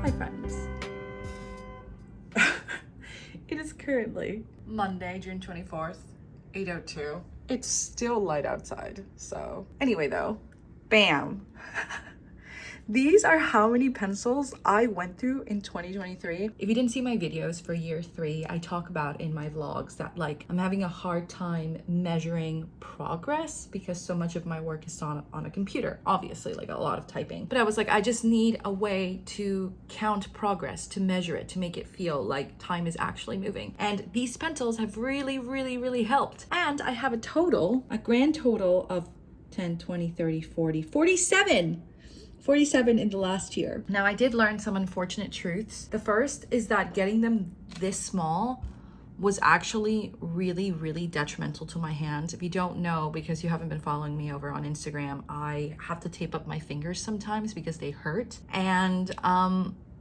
Hi friends. It is currently Monday, June 24th, 8:02. It's still light outside, so anyway though, bam. These are how many pencils I went through in 2023. If you didn't see my videos for year 3, I talk about in my vlogs that like I'm having a hard time measuring progress because so much of my work is on a computer, obviously, like a lot of typing. But I was like, I just need a way to count progress, to measure it, to make it feel like time is actually moving. And these pencils have really helped. And I have a grand total of 10, 20, 30, 40, 47 in the last year. Now, I did learn some unfortunate truths. The first is that getting them this small was actually really detrimental to my hands. If you don't know, because you haven't been following me over on Instagram, I have to tape up my fingers sometimes because they hurt. And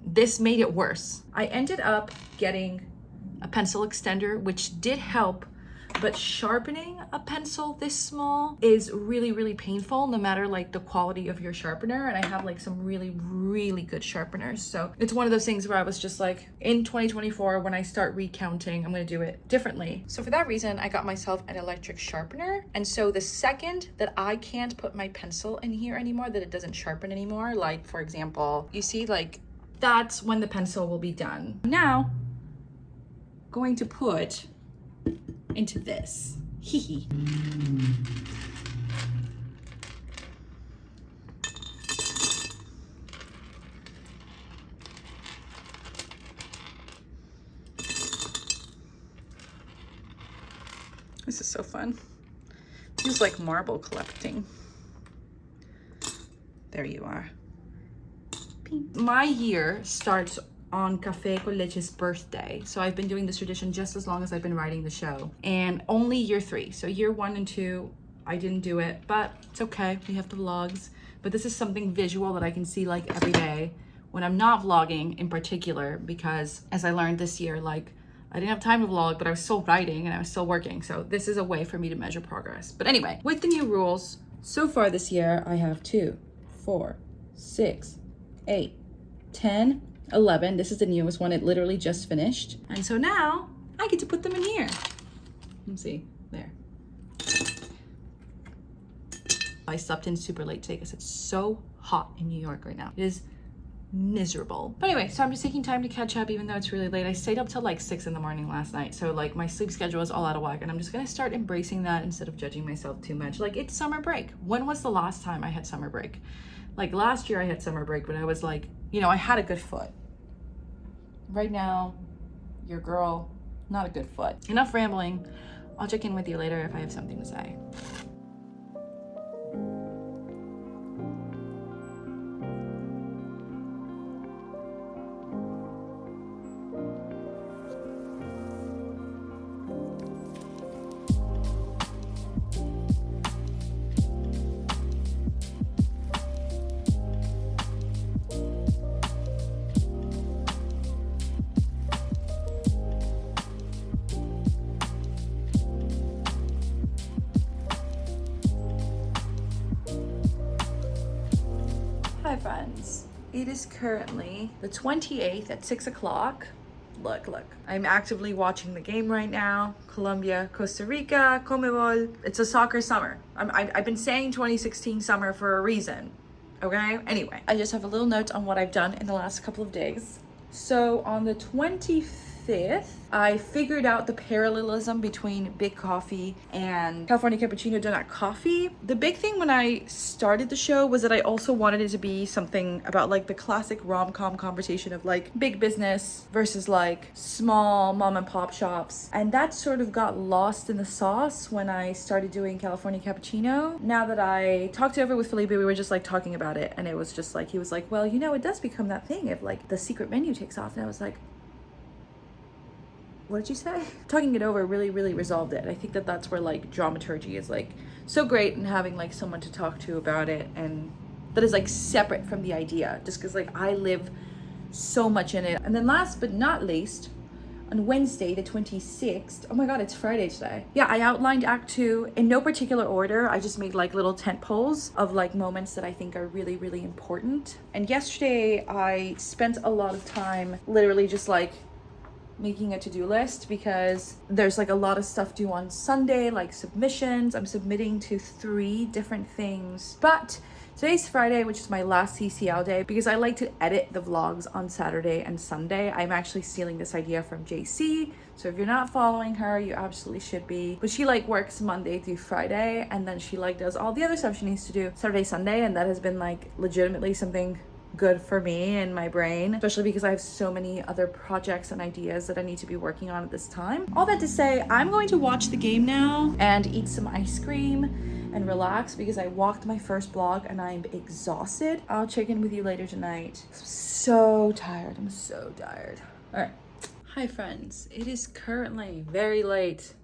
this made it worse. I ended up getting a pencil extender, which did help, but sharpening a pencil this small is really painful, no matter like the quality of your sharpener. And I have like some really good sharpeners. So it's one of those things where I was just like, in 2024, when I start recounting, I'm gonna do it differently. So for that reason, I got myself an electric sharpener. And so the second that I can't put my pencil in here anymore, that it doesn't sharpen anymore, like for example, you see, like that's when the pencil will be done. Now, going to put into this. Hee. This is so fun. Feels like marble collecting. There you are. My year starts on Café con Leche's birthday. So I've been doing this tradition just as long as I've been writing the show. And only year 3. So year 1 and 2, I didn't do it, but it's okay. We have the vlogs. But this is something visual that I can see like every day when I'm not vlogging in particular, because as I learned this year, like I didn't have time to vlog, but I was still writing and I was still working. So this is a way for me to measure progress. But anyway, with the new rules, so far this year, I have 2, 4, 6, 8, 10, 11. This is the newest one. It literally just finished. And so now I get to put them in here. Let's see, there. I slept in super late today because it's so hot in New York right now. It is miserable. But anyway, so I'm just taking time to catch up even though it's really late. I stayed up till like 6 in the morning last night. So like my sleep schedule is all out of whack, and I'm just gonna start embracing that instead of judging myself too much. Like, it's summer break. When was the last time I had summer break? Like last year I had summer break, but I was like, you know, I had a good foot. Right now, your girl, not a good foot. Enough rambling. I'll check in with you later if I have something to say. Hi friends, it is currently the 28th at 6 o'clock. Look, I'm actively watching the game right now. Colombia, Costa Rica, Comebol. It's a soccer summer. I've been saying 2016 summer for a reason, okay? Anyway, I just have a little note on what I've done in the last couple of days. So on the 25th, I figured out the parallelism between Big Coffee and California Cappuccino Donut Coffee. The big thing when I started the show was that I also wanted it to be something about like the classic rom-com conversation of like big business versus like small mom and pop shops. And that sort of got lost in the sauce when I started doing California Cappuccino. Now that I talked over with Felipe, we were just like talking about it, and it was just like, he was like, well, you know, it does become that thing if like the secret menu takes off. And I was like, what did you say? Talking it over really resolved it. I think that that's where like dramaturgy is like so great, and having like someone to talk to about it, and that is like separate from the idea, just because like I live so much in it. And then last but not least, on Wednesday, the 26th. Oh my God, it's Friday today. Yeah, I outlined Act 2 in no particular order. I just made like little tent poles of like moments that I think are really, really important. And yesterday I spent a lot of time literally just like making a to-do list because there's like a lot of stuff due on Sunday, like submissions. I'm submitting to 3 different things. But today's Friday, which is my last CCL day, because I like to edit the vlogs on Saturday and Sunday. I'm actually stealing this idea from JC. So if you're not following her, you absolutely should be. But she like works Monday through Friday, and then she like does all the other stuff she needs to do Saturday, Sunday. And that has been like legitimately something good for me and my brain, especially because I have so many other projects and ideas that I need to be working on at this time. All that to say, I'm going to watch the game now and eat some ice cream and relax because I walked my first block and I'm exhausted. I'll check in with you later tonight. I'm so tired. I'm so tired. All right. Hi friends. It is currently very late.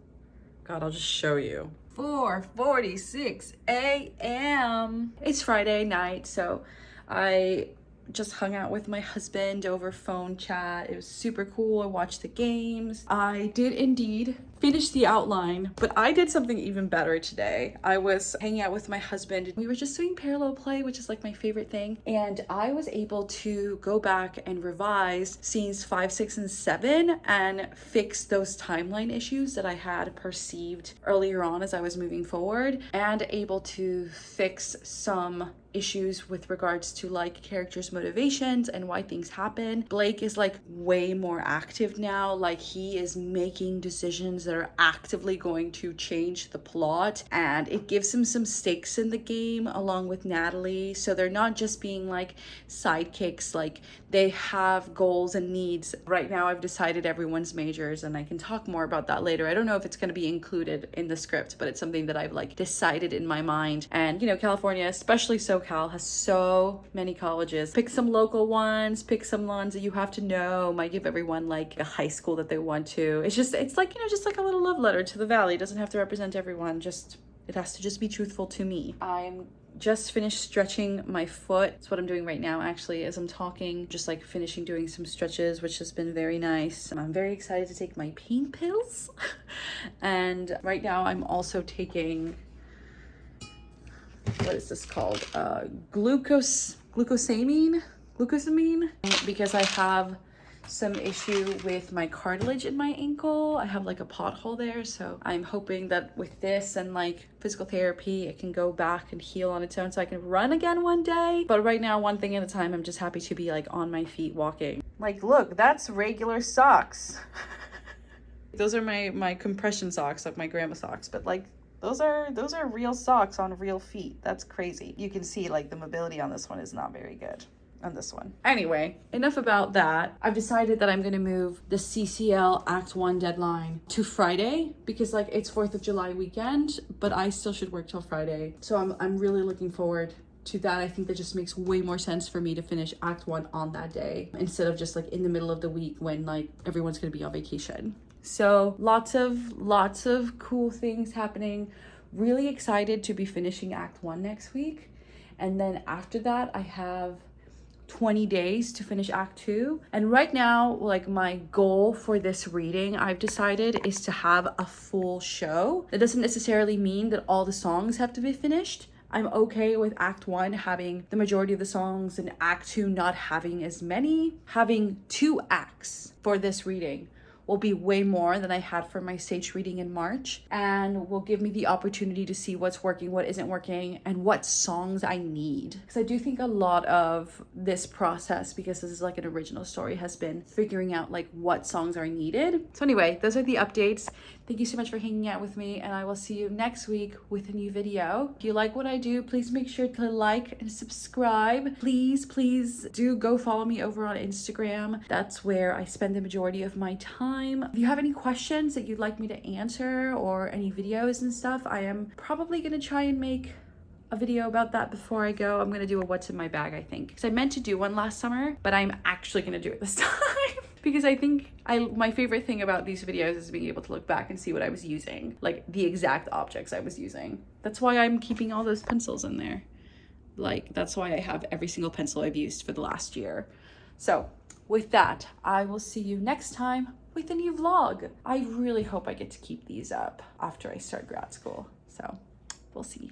God, I'll just show you. 4:46 a.m. It's Friday night, so I just hung out with my husband over phone chat. It was super cool. I watched the games. I did indeed finish the outline, but I did something even better today. I was hanging out with my husband. We were just doing parallel play, which is like my favorite thing. And I was able to go back and revise scenes 5, 6, and 7 and fix those timeline issues that I had perceived earlier on as I was moving forward, and able to fix some issues with regards to like characters' motivations and why things happen. Blake is like way more active now. Like he is making decisions that are actively going to change the plot, and it gives him some stakes in the game along with Natalie. So they're not just being like sidekicks, like they have goals and needs. Right now I've decided everyone's majors, and I can talk more about that later. I don't know if it's going to be included in the script, but it's something that I've like decided in my mind. And you know, California, especially SoCal, has so many colleges. Pick some local ones, pick some ones that you have to know, might give everyone like a high school that they want to. It's like, you know, just like a little love letter to the valley. It doesn't have to represent everyone, just it has to just be truthful to me. I'm just finished stretching my foot. That's what I'm doing right now actually as I'm talking, just like finishing doing some stretches, which has been very nice. I'm very excited to take my pain pills. And right now I'm also taking, what is this called? Glucosamine, because I have some issue with my cartilage in my ankle. I have like a pothole there, so I'm hoping that with this and like physical therapy, it can go back and heal on its own so I can run again one day. But right now, one thing at a time, I'm just happy to be like on my feet walking. Like, look, that's regular socks. Those are my compression socks, like my grandma socks, but like those are real socks on real feet. That's crazy. You can see like the mobility on this one is not very good. On this one. Anyway, enough about that. I've decided that I'm gonna move the CCL Act 1 deadline to Friday because like it's 4th of July weekend, but I still should work till Friday. So I'm really looking forward to that. I think that just makes way more sense for me to finish Act 1 on that day instead of just like in the middle of the week when like everyone's gonna be on vacation. So lots of cool things happening. Really excited to be finishing Act 1 next week. And then after that, I have 20 days to finish Act 2. And right now, like my goal for this reading, I've decided is to have a full show. That doesn't necessarily mean that all the songs have to be finished. I'm okay with Act 1 having the majority of the songs and Act 2 not having as many. Having 2 acts for this reading will be way more than I had for my stage reading in March, and will give me the opportunity to see what's working, what isn't working, and what songs I need. Because I do think a lot of this process, because this is like an original story, has been figuring out like what songs are needed. So anyway, those are the updates. Thank you so much for hanging out with me, and I will see you next week with a new video. If you like what I do, please make sure to like and subscribe. Please do go follow me over on Instagram. That's where I spend the majority of my time. If you have any questions that you'd like me to answer or any videos and stuff, I am probably gonna try and make a video about that before I go. I'm gonna do a what's in my bag, I think, because I meant to do one last summer, but I'm actually gonna do it this time because I think my favorite thing about these videos is being able to look back and see what I was using, like the exact objects I was using. That's why I'm keeping all those pencils in there. Like, that's why I have every single pencil I've used for the last year. So with that, I will see you next time with a new vlog. I really hope I get to keep these up after I start grad school. So we'll see.